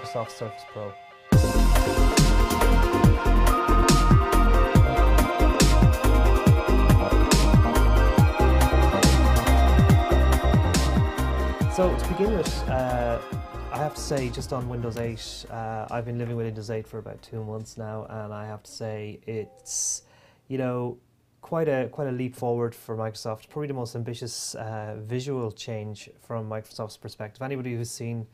Microsoft Surface Pro. So to begin with, I have to say, just on Windows 8, I've been living with Windows 8 for about 2 months now, and I have to say it's, you know, quite a leap forward for Microsoft. Probably the most ambitious visual change from Microsoft's perspective. Anybody who's seen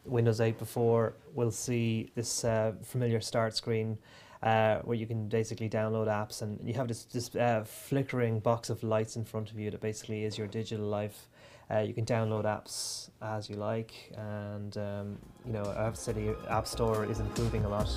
Windows 8 before will see this familiar start screen where you can basically download apps, and you have this flickering box of lights in front of you that basically is your digital life. You can download apps as you like, and you know, I have to say the App Store is improving a lot.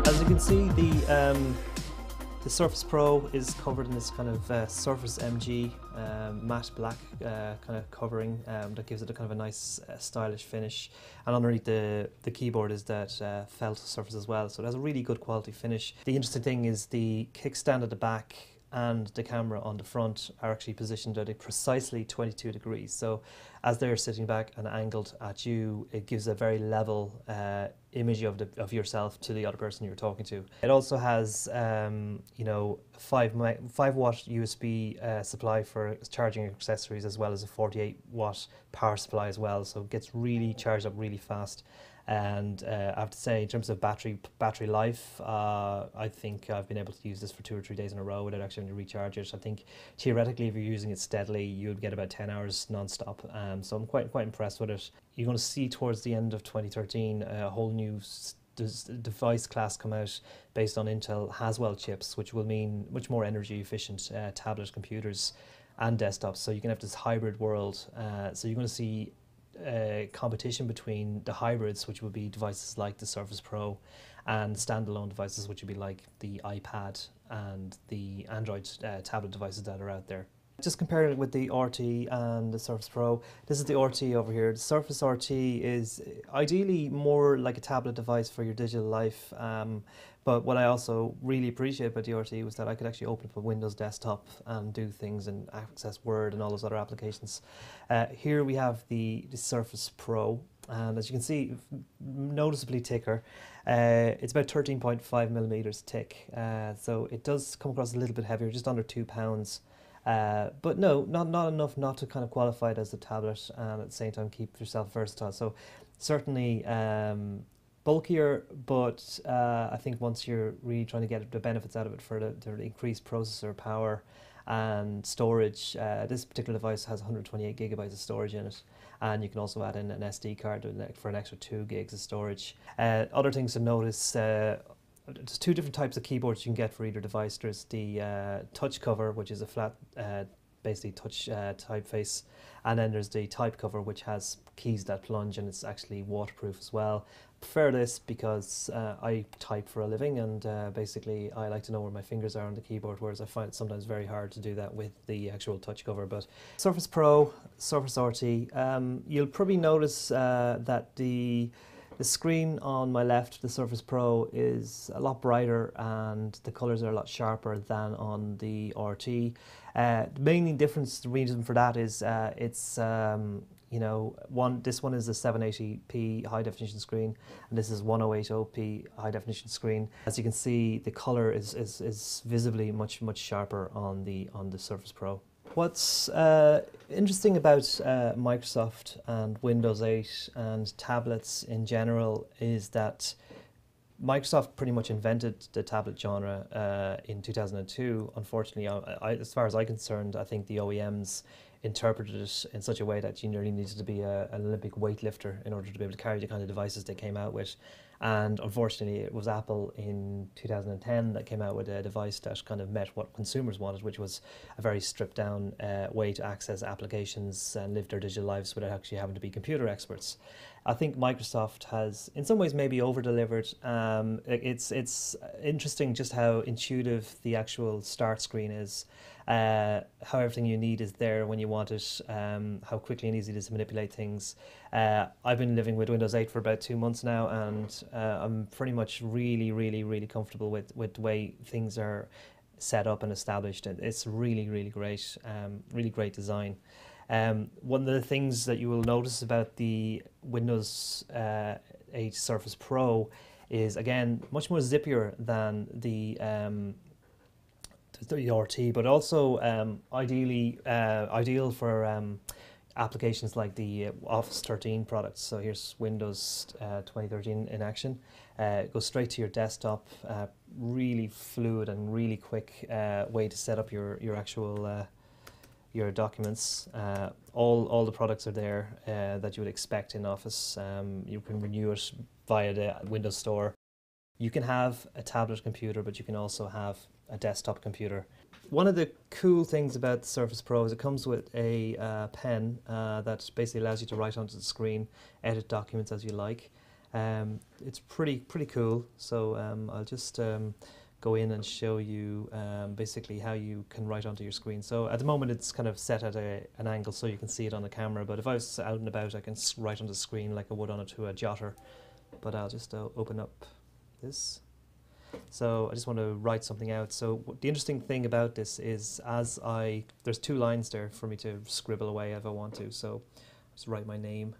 As you can see, the Surface Pro is covered in this kind of Surface MG matte black kind of covering that gives it a kind of a nice stylish finish, and underneath the keyboard is that felt surface as well, so it has a really good quality finish. The interesting thing is the kickstand at the back and the camera on the front are actually positioned at precisely 22 degrees, so as they're sitting back and angled at you, it gives a very level image of yourself to the other person you're talking to. It also has you know, 5-watt USB supply for charging accessories, as well as a 48-watt power supply as well, so it gets really charged up really fast. And I have to say, in terms of battery life, I think I've been able to use this for 2 or 3 days in a row without actually having to recharge it. I think theoretically, if you're using it steadily, you'd get about 10 hours non-stop. So I'm quite impressed with it. You're going to see towards the end of 2013 a whole new device class come out based on Intel Haswell chips, which will mean much more energy efficient tablet computers and desktops. So you can have this hybrid world. So you're going to see competition between the hybrids, which would be devices like the Surface Pro, and standalone devices, which would be like the iPad and the Android tablet devices that are out there. Just comparing it with the RT and the Surface Pro, this is the RT over here. The Surface RT is ideally more like a tablet device for your digital life, but what I also really appreciate about the RT was that I could actually open up a Windows desktop and do things and access Word and all those other applications. Here we have the Surface Pro, and as you can see, noticeably thicker. It's about 13.5 millimeters thick, so it does come across a little bit heavier, just under 2 pounds. But no, not enough not to kind of qualify it as a tablet, and at the same time keep yourself versatile. So certainly bulkier, but I think once you're really trying to get the benefits out of it for the increased processor power and storage, this particular device has 128 gigabytes of storage in it, and you can also add in an SD card for an extra 2 gigs of storage. Other things to notice, there's 2 different types of keyboards you can get for either device. There's the touch cover, which is a flat basically touch typeface, and then there's the type cover, which has keys that plunge, and it's actually waterproof as well. I prefer this because I type for a living, and basically I like to know where my fingers are on the keyboard, whereas I find it sometimes very hard to do that with the actual touch cover. But Surface Pro, Surface RT, you'll probably notice that the screen on my left, the Surface Pro, is a lot brighter and the colours are a lot sharper than on the RT. The main difference, the reason for that is it's you know, this one is a 780p high definition screen, and this is 1080p high definition screen. As you can see, the colour is visibly much sharper on the Surface Pro. What's interesting about Microsoft and Windows 8 and tablets in general is that Microsoft pretty much invented the tablet genre in 2002. Unfortunately, as far as I'm concerned, I think the OEMs interpreted it in such a way that you nearly needed to be an Olympic weightlifter in order to be able to carry the kind of devices they came out with. And unfortunately, it was Apple in 2010 that came out with a device that kind of met what consumers wanted, which was a very stripped down way to access applications and live their digital lives without actually having to be computer experts. I think Microsoft has, in some ways, maybe over-delivered. It's interesting just how intuitive the actual start screen is, how everything you need is there when you want it, how quickly and easy it is to manipulate things. I've been living with Windows 8 for about 2 months now, and I'm pretty much really comfortable with the way things are set up and established. It's really great design. One of the things that you will notice about the Windows 8 Surface Pro is, again, much more zippier than the RT, but also ideal for applications like the Office 13 products. So here's Windows 2013 in action. It goes straight to your desktop, really fluid and really quick way to set up your actual your documents. All the products are there that you would expect in Office. You can renew it via the Windows Store. You can have a tablet computer, but you can also have a desktop computer. One of the cool things about the Surface Pro is it comes with a pen that basically allows you to write onto the screen, edit documents as you like. It's pretty cool. So I'll just go in and show you basically how you can write onto your screen. So at the moment it's kind of set at an angle so you can see it on the camera, but if I was out and about I can write on the screen like I would onto a jotter. But I'll just open up this. So I just want to write something out. So the interesting thing about this is there's 2 lines there for me to scribble away if I want to. So just write my name.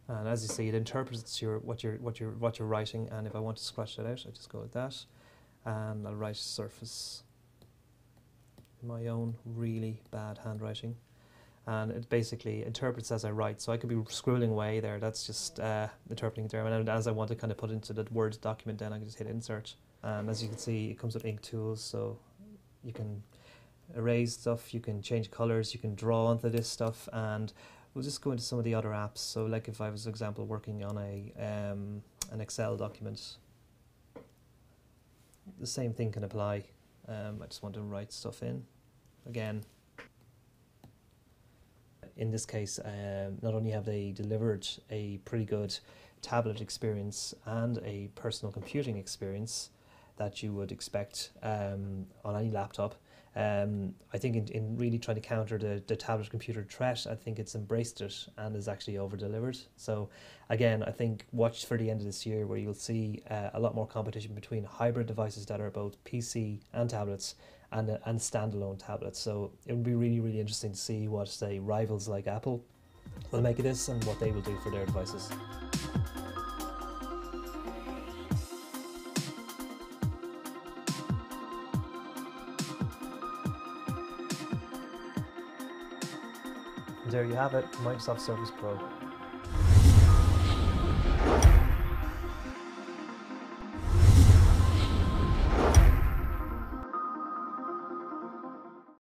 And as you see, it interprets what you're writing. And if I want to scratch that out, I just go like that, and I'll write Surface in my own really bad handwriting, and it basically interprets as I write. So I could be scribbling away there. That's just interpreting there. And as I want to kind of put into the Word document, then I can just hit Insert. And as you can see, it comes with ink tools, so you can erase stuff, you can change colors, you can draw onto this stuff, and we'll just go into some of the other apps. So like if I was, for example, working on an Excel document, the same thing can apply. I just want to write stuff in. Again, in this case, not only have they delivered a pretty good tablet experience and a personal computing experience that you would expect on any laptop, I think in really trying to counter the tablet computer threat, I think it's embraced it and is actually over-delivered. So again, I think watch for the end of this year where you'll see a lot more competition between hybrid devices that are both PC and tablets and standalone tablets. So it would be really interesting to see what, say, rivals like Apple will make of this and what they will do for their devices. There you have it, Microsoft Surface Pro.